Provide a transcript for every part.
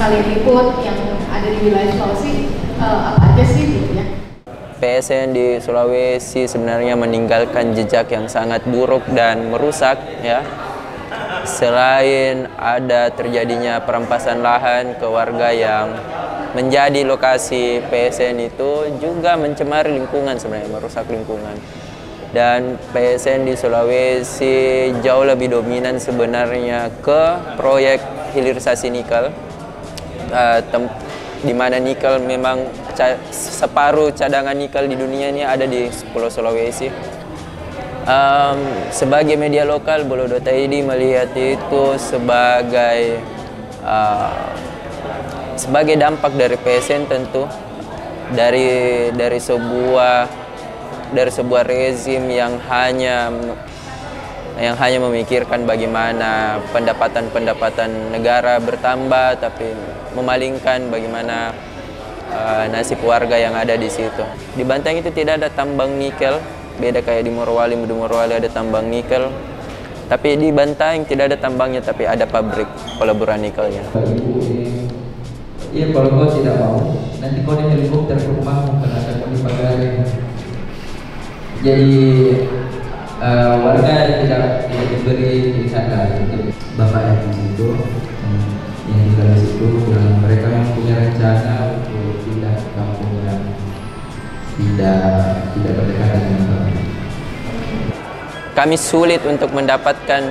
sekali liput yang ada di wilayah Sulawesi apa aja sih gitu ya? PSN di Sulawesi sebenarnya meninggalkan jejak yang sangat buruk dan merusak ya. Selain ada terjadinya perampasan lahan ke warga yang menjadi lokasi PSN itu juga mencemari lingkungan sebenarnya, merusak lingkungan. Dan PSN di Sulawesi jauh lebih dominan sebenarnya ke proyek hilirisasi nikel, di mana nikel memang separuh cadangan nikel di dunia ini ada di Pulau Sulawesi. Sebagai media lokal, Bolo.id melihat itu sebagai dampak dari PSN tentu dari sebuah rezim yang hanya memikirkan bagaimana pendapatan negara bertambah, tapi memalingkan bagaimana nasib warga yang ada di situ. Di Bantaeng itu tidak ada tambang nikel, beda kayak di Morowali. Di Morowali ada tambang nikel, tapi di Bantaeng tidak ada tambangnya, tapi ada pabrik peleburan nikelnya. Iya, kalau kau tidak mau, nanti kau naik helikopter ke rumahmu karena akan dipagari. Jadi warga tidak diberi pilihan lain. Bapak yang di situ, yang tinggal di situ, yang mereka mempunyai rencana untuk pindah ke kampung yang tidak berdekatan dengan kami. Kami sulit untuk mendapatkan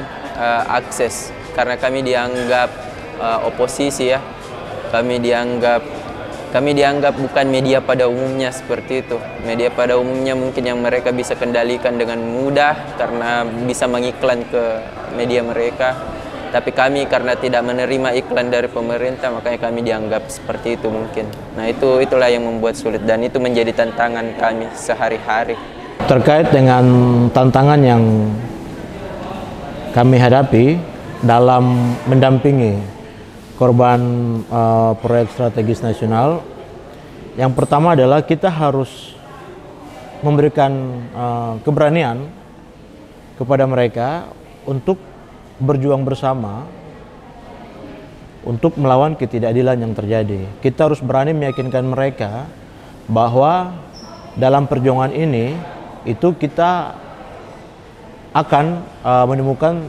akses karena kami dianggap oposisi ya. Kami dianggap bukan media pada umumnya seperti itu. Media pada umumnya mungkin yang mereka bisa kendalikan dengan mudah karena bisa mengiklan ke media mereka. Tapi kami karena tidak menerima iklan dari pemerintah, makanya kami dianggap seperti itu mungkin. Nah itulah yang membuat sulit, dan itu menjadi tantangan kami sehari-hari. Terkait dengan tantangan yang kami hadapi dalam mendampingi korban proyek strategis nasional, yang pertama adalah kita harus memberikan keberanian kepada mereka untuk berjuang bersama untuk melawan ketidakadilan yang terjadi. Kita harus berani meyakinkan mereka bahwa dalam perjuangan ini itu kita akan menemukan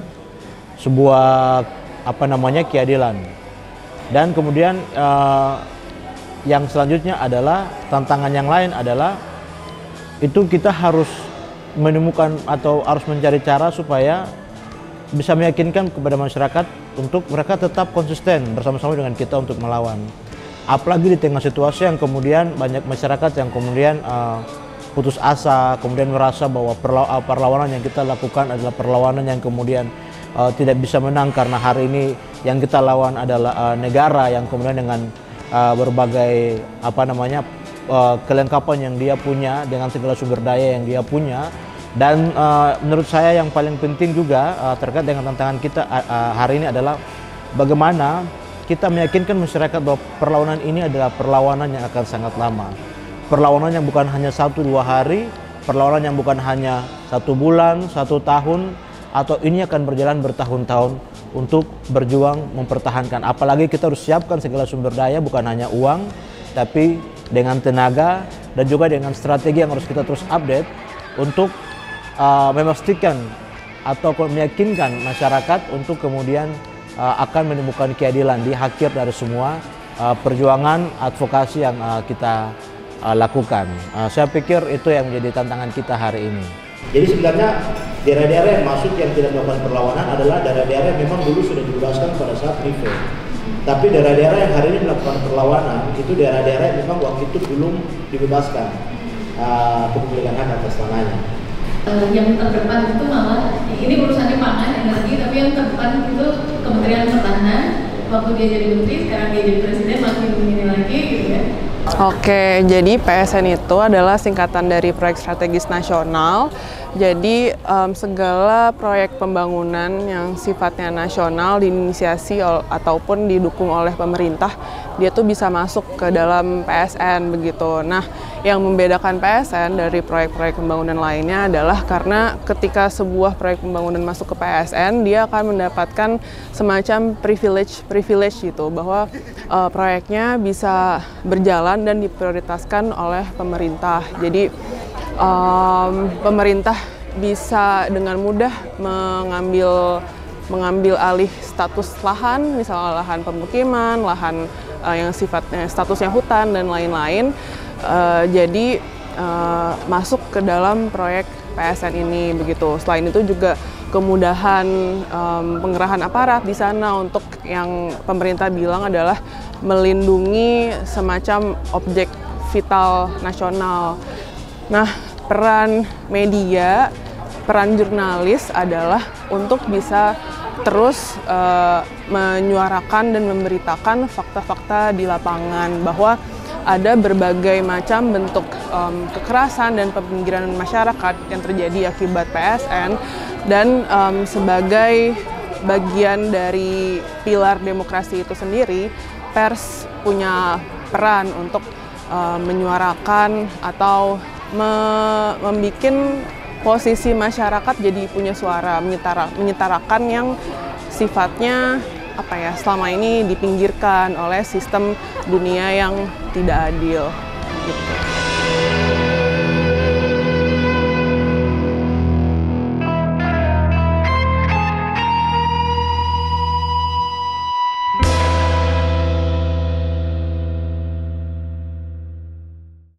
sebuah keadilan. Dan kemudian yang selanjutnya adalah tantangan yang lain adalah itu kita harus menemukan atau harus mencari cara supaya bisa meyakinkan kepada masyarakat untuk mereka tetap konsisten bersama-sama dengan kita untuk melawan. Apalagi di tengah situasi yang kemudian banyak masyarakat yang kemudian putus asa, kemudian merasa bahwa perlawanan yang kita lakukan adalah perlawanan yang kemudian tidak bisa menang karena hari ini yang kita lawan adalah negara yang kemudian dengan berbagai kelengkapan yang dia punya dengan segala sumber daya yang dia punya. Dan menurut saya yang paling penting juga terkait dengan tantangan kita hari ini adalah bagaimana kita meyakinkan masyarakat bahwa perlawanan ini adalah perlawanan yang akan sangat lama. Perlawanan yang bukan hanya 1-2 hari, perlawanan yang bukan hanya 1 bulan, 1 tahun, atau ini akan berjalan bertahun-tahun untuk berjuang mempertahankan. Apalagi kita harus siapkan segala sumber daya, bukan hanya uang, tapi dengan tenaga dan juga dengan strategi yang harus kita terus update untuk memastikan atau meyakinkan masyarakat untuk kemudian akan menemukan keadilan di akhir dari semua perjuangan advokasi yang kita lakukan. Saya pikir itu yang menjadi tantangan kita hari ini. Jadi sebenarnya daerah-daerah yang masuk yang tidak melakukan perlawanan adalah daerah-daerah yang memang dulu sudah dibebaskan pada saat Rive. Tapi daerah-daerah yang hari ini melakukan perlawanan itu daerah-daerah yang memang waktu itu belum dibebaskan kepemilikan hak atas tanahnya. Yang terdepan itu malah ini urusannya pangan, energi, tapi yang terdepan itu Kementerian Pertahanan. Waktu dia jadi menteri, sekarang dia jadi presiden, makin begini lagi gitu ya. Oke, jadi PSN itu adalah singkatan dari Proyek Strategis Nasional Jadi segala proyek pembangunan yang sifatnya nasional diinisiasi ataupun didukung oleh pemerintah, dia tuh bisa masuk ke dalam PSN begitu. Nah, yang membedakan PSN dari proyek-proyek pembangunan lainnya adalah karena ketika sebuah proyek pembangunan masuk ke PSN, dia akan mendapatkan semacam privilege gitu, bahwa proyeknya bisa berjalan dan diprioritaskan oleh pemerintah. Jadi pemerintah bisa dengan mudah mengambil alih status lahan, misalnya lahan pemukiman, lahan yang sifatnya statusnya hutan dan lain-lain. Jadi masuk ke dalam proyek PSN ini begitu. Selain itu juga kemudahan pengerahan aparat di sana untuk yang pemerintah bilang adalah melindungi semacam objek vital nasional. Nah, peran media, peran jurnalis adalah untuk bisa terus menyuarakan dan memberitakan fakta-fakta di lapangan bahwa ada berbagai macam bentuk kekerasan dan peminggiran masyarakat yang terjadi akibat PSN, dan sebagai bagian dari pilar demokrasi itu sendiri, pers punya peran untuk menyuarakan atau membuat posisi masyarakat jadi punya suara, menyetarakan yang sifatnya selama ini dipinggirkan oleh sistem dunia yang tidak adil gitu.